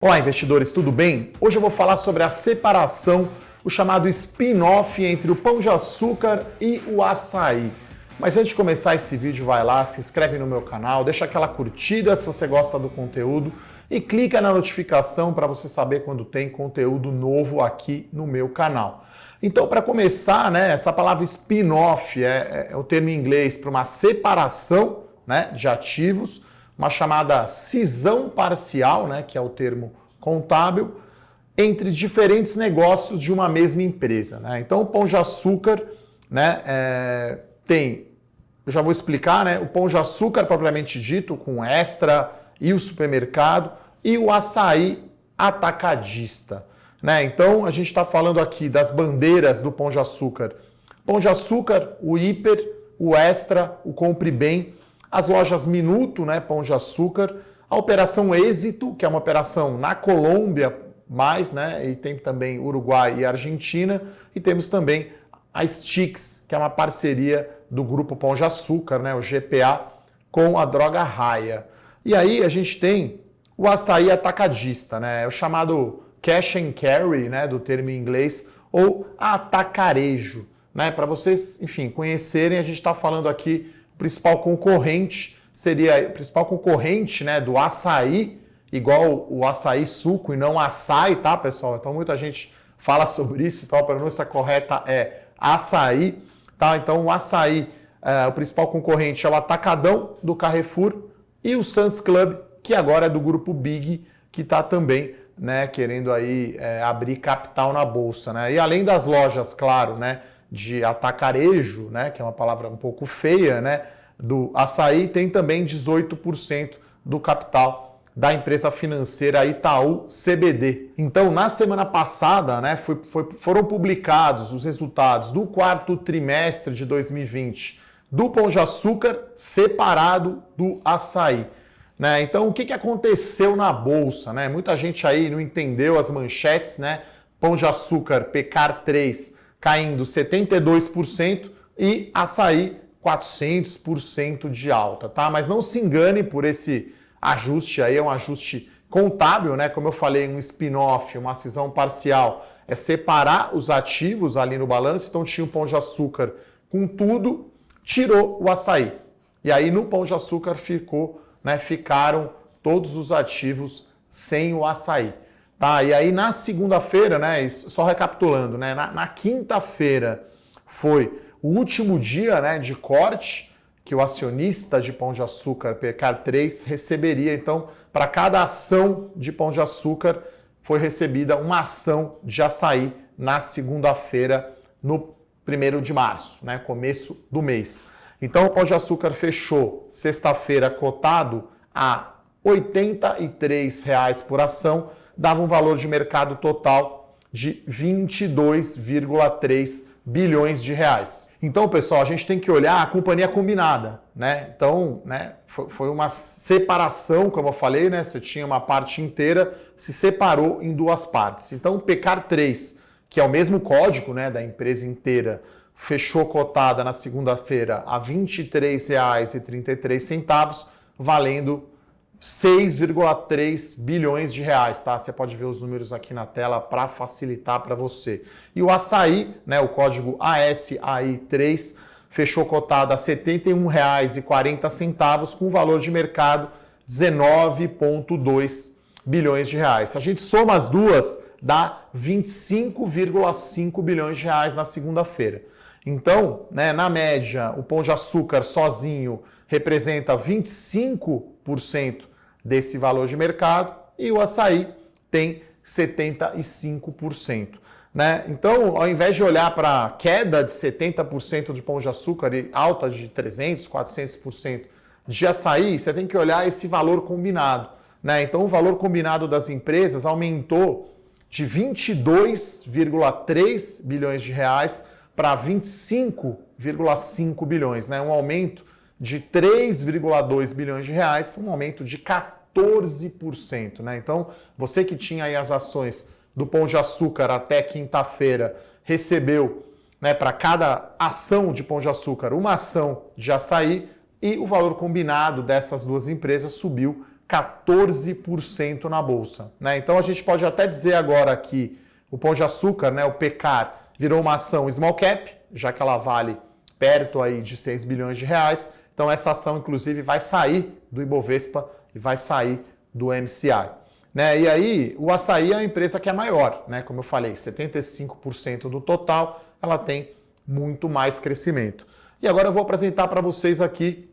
Olá, investidores, tudo bem? Hoje eu vou falar sobre a separação, o chamado spin-off entre o Pão de Açúcar e o açaí. Mas antes de começar esse vídeo, vai lá, se inscreve no meu canal, deixa aquela curtida se você gosta do conteúdo e clica na notificação para você saber quando tem conteúdo novo aqui no meu canal. Então, para começar, essa palavra spin-off é o termo em inglês para uma separação, de ativos, uma chamada cisão parcial, que é o termo contábil, entre diferentes negócios de uma mesma empresa. Então, o Pão de Açúcar tem, eu já vou explicar, o Pão de Açúcar propriamente dito, com Extra e o supermercado, e o açaí atacadista. Então, a gente está falando aqui das bandeiras do Pão de Açúcar. Pão de Açúcar, o Hiper, o Extra, o Compre Bem, as lojas Minuto, Pão de Açúcar, a Operação Êxito, que é uma operação na Colômbia, e tem também Uruguai e Argentina, e temos também a Stix, que é uma parceria do Grupo Pão de Açúcar, o GPA, com a Droga Raia. E aí a gente tem o açaí atacadista, é o chamado cash and carry, do termo em inglês, ou atacarejo. Para vocês, enfim, conhecerem, a gente está falando aqui. O principal concorrente do açaí, igual o açaí suco e não açaí, tá, pessoal? Então muita gente fala sobre isso, então a pronúncia correta é açaí, tá? Então o açaí, o principal concorrente é o Atacadão do Carrefour e o Sam's Club, que agora é do grupo Big, que está também, querendo aí abrir capital na bolsa, E além das lojas, claro, de atacarejo, que é uma palavra um pouco feia, do açaí, tem também 18% do capital da empresa financeira Itaú CBD. Então, na semana passada, foram publicados os resultados do quarto trimestre de 2020 do Pão de Açúcar separado do açaí. Então, o que aconteceu na bolsa? Muita gente aí não entendeu as manchetes, Pão de Açúcar PECAR 3 caindo 72% e açaí 400% de alta, tá? Mas não se engane por esse ajuste aí, é um ajuste contábil, Como eu falei, um spin-off, uma cisão parcial, é separar os ativos ali no balanço, então tinha o Pão de Açúcar com tudo, tirou o açaí. E aí no Pão de Açúcar ficaram todos os ativos sem o açaí. Tá, e aí na segunda-feira, só recapitulando, na quinta-feira foi o último dia de corte que o acionista de Pão de Açúcar, PECAR 3, receberia. Então, para cada ação de Pão de Açúcar, foi recebida uma ação de açaí na segunda-feira, no 1º de março, começo do mês. Então, o Pão de Açúcar fechou sexta-feira cotado a R$ 83,00 por ação, dava um valor de mercado total de 22,3 bilhões de reais. Então, pessoal, a gente tem que olhar a companhia combinada, Então, foi uma separação, como eu falei, Você tinha uma parte inteira, se separou em duas partes. Então, o PECAR 3, que é o mesmo código, da empresa inteira, fechou cotada na segunda-feira a R$ 23,33, valendo 6,3 bilhões de reais, tá? Você pode ver os números aqui na tela para facilitar para você. E o açaí, o código ASAI3, fechou cotado a R$ 71,40, com valor de mercado 19,2 bilhões de reais. Se a gente soma as duas, dá 25,5 bilhões de reais na segunda-feira. Então, na média, o Pão de Açúcar sozinho representa 25% desse valor de mercado e o açaí tem 75%. Então, ao invés de olhar para a queda de 70% de Pão de Açúcar e alta de 300%, 400% de açaí, você tem que olhar esse valor combinado. Então, o valor combinado das empresas aumentou de 22,3 bilhões de reais para 25,5 bilhões, um aumento de 3,2 bilhões de reais, um aumento de 14%. Então, você que tinha aí as ações do Pão de Açúcar até quinta-feira, recebeu para cada ação de Pão de Açúcar uma ação de açaí e o valor combinado dessas duas empresas subiu 14% na bolsa, né? Então a gente pode até dizer agora que o Pão de Açúcar, né, o Pecar, virou uma ação small cap, já que ela vale perto aí de 6 bilhões de reais. Então essa ação, inclusive, vai sair do Ibovespa e vai sair do MSCI. Né? E aí, o Açaí é a empresa que é maior, né? Como eu falei, 75% do total, ela tem muito mais crescimento. E agora eu vou apresentar para vocês aqui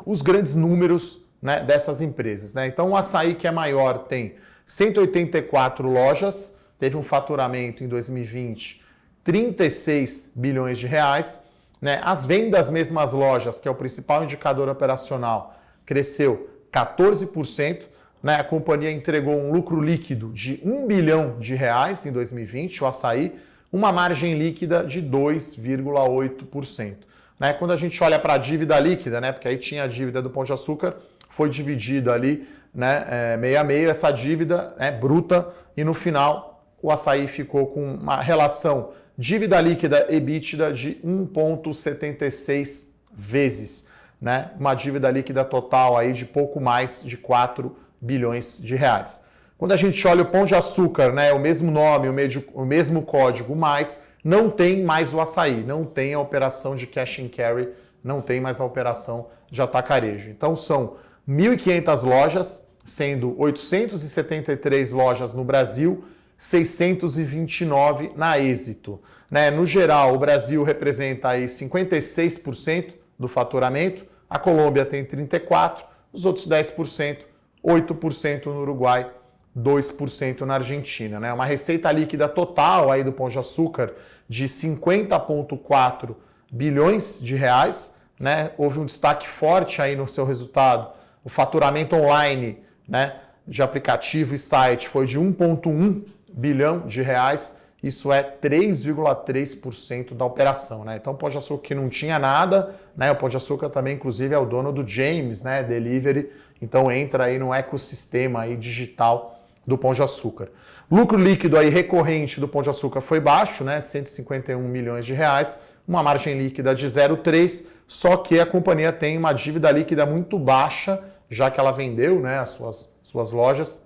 os grandes números, né, dessas empresas. Né? Então, o Açaí, que é maior, tem 184 lojas, teve um faturamento em 2020 36 bilhões de reais. Né? As vendas mesmas lojas, que é o principal indicador operacional, cresceu 14%. Né? A companhia entregou um lucro líquido de 1 bilhão de reais em 2020, o Açaí, uma margem líquida de 2,8%. Né? Quando a gente olha para a dívida líquida, né? Porque aí tinha a dívida do Pão de Açúcar, foi dividida ali, né? Meio a meio, essa dívida, né, bruta, e no final o Açaí ficou com uma relação dívida líquida EBITDA de 1,76 vezes. Né? Uma dívida líquida total aí de pouco mais de 4 bilhões de reais. Quando a gente olha o Pão de Açúcar, né, o mesmo nome, o mesmo código, mas não tem mais o Açaí, não tem a operação de cash and carry, não tem mais a operação de atacarejo. Então são 1.500 lojas, sendo 873 lojas no Brasil, 629 na Êxito. Né? No geral, o Brasil representa aí 56% do faturamento, a Colômbia tem 34%, os outros 10%, 8% no Uruguai, 2% na Argentina. Né? Uma receita líquida total aí do Pão de Açúcar de 50,4 bilhões de reais. Né? Houve um destaque forte aí no seu resultado. O faturamento online, né, de aplicativo e site foi de 1,1 bilhão de reais. Isso é 3,3% da operação. Né? Então, o Pão de Açúcar que não tinha nada, né? O Pão de Açúcar também, inclusive, é o dono do James, né? Delivery. Então, entra aí no ecossistema aí digital do Pão de Açúcar. Lucro líquido aí recorrente do Pão de Açúcar foi baixo, né? 151 milhões de reais, uma margem líquida de 0,3%, só que a companhia tem uma dívida líquida muito baixa, já que ela vendeu, né, as suas lojas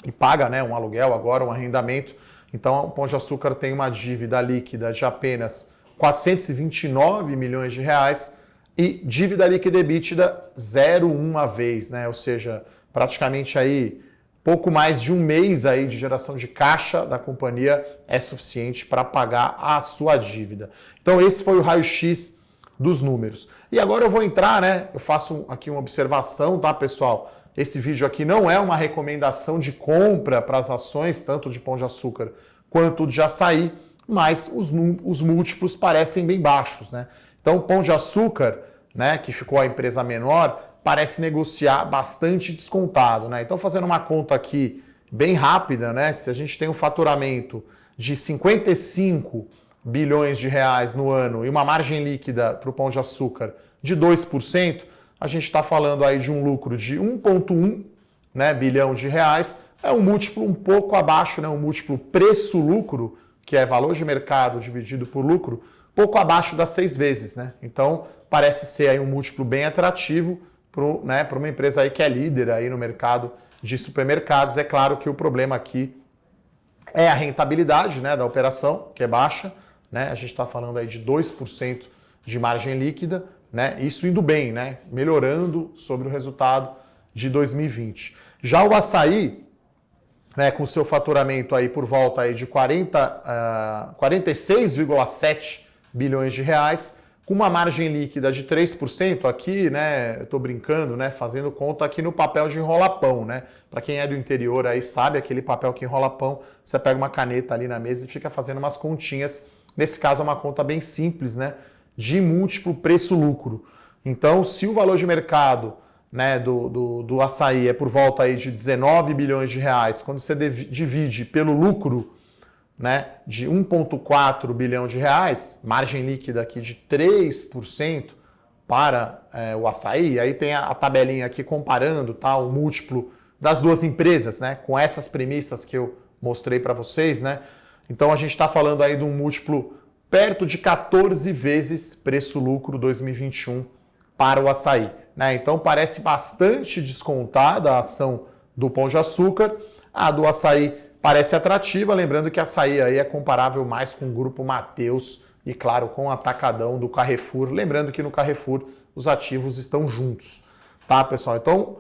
e paga, né, um aluguel agora, um arrendamento. Então, o Pão de Açúcar tem uma dívida líquida de apenas 429 milhões de reais e dívida líquida EBITDA 0,1 vez, né? Ou seja, praticamente aí pouco mais de um mês aí de geração de caixa da companhia é suficiente para pagar a sua dívida. Então, esse foi o raio-x dos números. E agora eu vou entrar, né? Eu faço aqui uma observação, tá, pessoal? Esse vídeo aqui não é uma recomendação de compra para as ações, tanto de Pão de Açúcar quanto de Açaí, mas os múltiplos parecem bem baixos, né? Então, o Pão de Açúcar, né, que ficou a empresa menor, parece negociar bastante descontado, né? Então, fazendo uma conta aqui bem rápida, né? Se a gente tem um faturamento de 55 bilhões de reais no ano e uma margem líquida para o Pão de Açúcar de 2%, a gente está falando aí de um lucro de 1,1, né, bilhão de reais. É um múltiplo um pouco abaixo, né, um múltiplo preço-lucro, que é valor de mercado dividido por lucro, pouco abaixo das 6 vezes. Né? Então, parece ser aí um múltiplo bem atrativo para uma empresa aí que é líder aí no mercado de supermercados. É claro que o problema aqui é a rentabilidade, né, da operação, que é baixa. Né? A gente está falando aí de 2% de margem líquida, né? Isso indo bem, né? Melhorando sobre o resultado de 2020. Já o Açaí, né, com seu faturamento aí por volta aí de 46,7 bilhões de reais, com uma margem líquida de 3%, aqui, né, eu estou brincando, né, fazendo conta aqui no papel de enrolar pão, né? Para quem é do interior aí sabe, aquele papel que enrola pão, você pega uma caneta ali na mesa e fica fazendo umas continhas. Nesse caso é uma conta bem simples, né, de múltiplo preço-lucro. Então, se o valor de mercado, né, do Açaí é por volta aí de 19 bilhões de reais, quando você divide pelo lucro, né, de 1,4 bilhão de reais, margem líquida aqui de 3% para o Açaí, aí tem a tabelinha aqui comparando, tá, o múltiplo das duas empresas, né, com essas premissas que eu mostrei para vocês, né? Então a gente está falando aí de um múltiplo perto de 14 vezes preço-lucro 2021 para o Açaí. né? Então parece bastante descontada a ação do Pão de Açúcar. A do Açaí parece atrativa, lembrando que a Açaí aí é comparável mais com o Grupo Mateus e, claro, com o Atacadão do Carrefour. Lembrando que no Carrefour os ativos estão juntos, tá, pessoal? Então,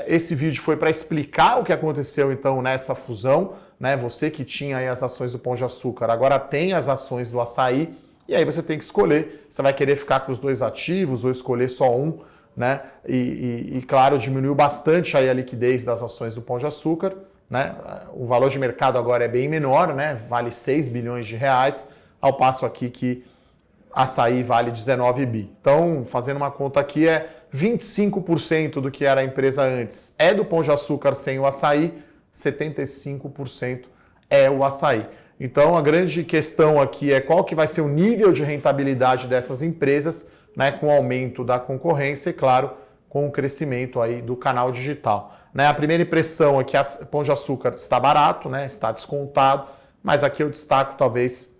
esse vídeo foi para explicar o que aconteceu, então, nessa fusão, né? Você que tinha aí as ações do Pão de Açúcar, agora tem as ações do Açaí, e aí você tem que escolher. Você vai querer ficar com os dois ativos ou escolher só um, né? E claro, diminuiu bastante aí a liquidez das ações do Pão de Açúcar, né? O valor de mercado agora é bem menor, né? Vale 6 bilhões de reais, ao passo aqui que Açaí vale 19 bi. Então, fazendo uma conta aqui, 25% do que era a empresa antes é do Pão de Açúcar sem o Açaí, 75% é o Açaí. Então, a grande questão aqui é qual que vai ser o nível de rentabilidade dessas empresas, né, com o aumento da concorrência e, claro, com o crescimento aí do canal digital. Né, a primeira impressão é que o Pão de Açúcar está barato, né, está descontado, mas aqui eu destaco talvez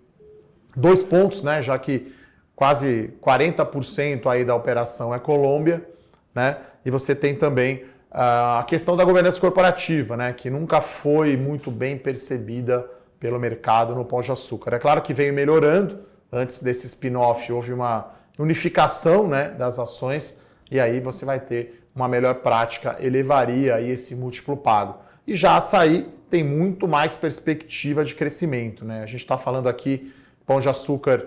2 pontos, né, já que quase 40% aí da operação é Colômbia, né, e você tem também a questão da governança corporativa, né, que nunca foi muito bem percebida pelo mercado no Pão de Açúcar. É claro que veio melhorando, antes desse spin-off houve uma unificação, né, das ações, e aí você vai ter uma melhor prática, elevaria aí esse múltiplo pago. E já Açaí tem muito mais perspectiva de crescimento, né? A gente está falando aqui, Pão de Açúcar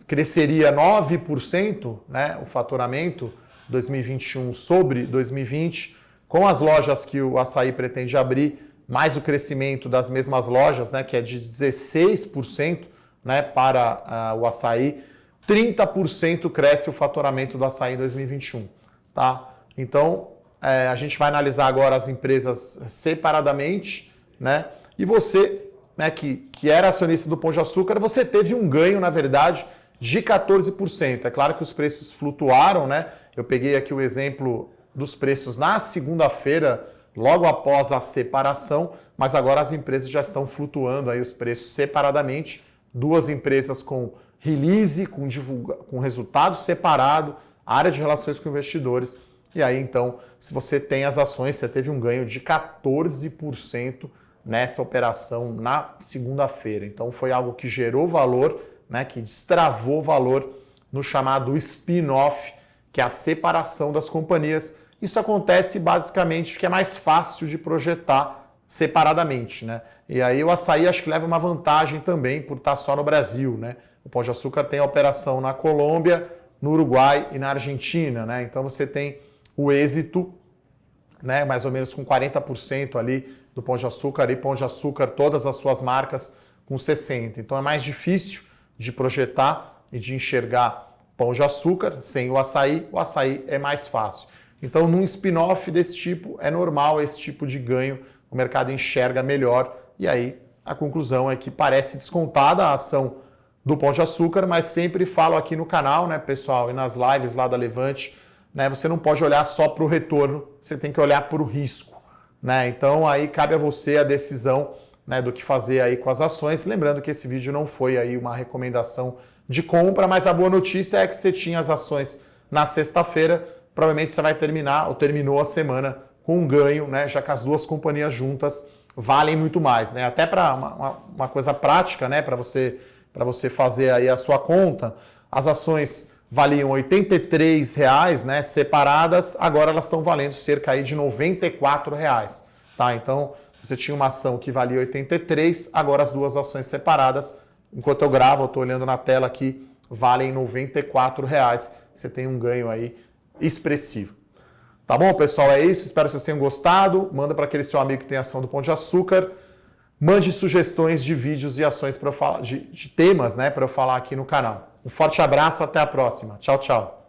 cresceria 9%, né, o faturamento 2021 sobre 2020, com as lojas que o Açaí pretende abrir, mais o crescimento das mesmas lojas, né, que é de 16%, né, para o Açaí, 30% cresce o faturamento do Açaí em 2021. Tá? Então, a gente vai analisar agora as empresas separadamente, né, e você, né, que era acionista do Pão de Açúcar, você teve um ganho, na verdade, de 14%. É claro que os preços flutuaram, né? Eu peguei aqui o exemplo dos preços na segunda-feira, logo após a separação, mas agora as empresas já estão flutuando aí os preços separadamente, 2 empresas com release, com resultado separado, área de relações com investidores, e aí então, se você tem as ações, você teve um ganho de 14% nessa operação na segunda-feira. Então foi algo que gerou valor, né, que destravou valor no chamado spin-off, que é a separação das companhias. Isso acontece basicamente porque é mais fácil de projetar separadamente, né? E aí o Açaí acho que leva uma vantagem também por estar só no Brasil, né? O Pão de Açúcar tem a operação na Colômbia, no Uruguai e na Argentina, né? Então você tem o êxito, né, mais ou menos com 40% ali do Pão de Açúcar, e Pão de Açúcar, todas as suas marcas com 60%. Então é mais difícil de projetar e de enxergar Pão de Açúcar sem o Açaí é mais fácil. Então, num spin-off desse tipo, é normal esse tipo de ganho, o mercado enxerga melhor, e aí a conclusão é que parece descontada a ação do Pão de Açúcar, mas sempre falo aqui no canal, né, pessoal, e nas lives lá da Levante, né, você não pode olhar só para o retorno, você tem que olhar para o risco, né? Então, aí cabe a você a decisão, né, do que fazer aí com as ações. Lembrando que esse vídeo não foi aí uma recomendação de compra, mas a boa notícia é que você tinha as ações na sexta-feira, provavelmente você vai terminar ou terminou a semana com um ganho, né, já que as duas companhias juntas valem muito mais, né? Até para uma coisa prática, né, para você fazer aí a sua conta, as ações valiam R$ 83, né, separadas, agora elas estão valendo cerca aí de R$ 94, tá? Então, você tinha uma ação que valia 83, agora as duas ações separadas, enquanto eu gravo, eu estou olhando na tela aqui, valem R$ 94. Você tem um ganho aí expressivo. Tá bom, pessoal? É isso. Espero que vocês tenham gostado. Manda para aquele seu amigo que tem ação do Pão de Açúcar. Mande sugestões de vídeos e ações para eu falar, de temas, né, para eu falar aqui no canal. Um forte abraço, até a próxima. Tchau, tchau.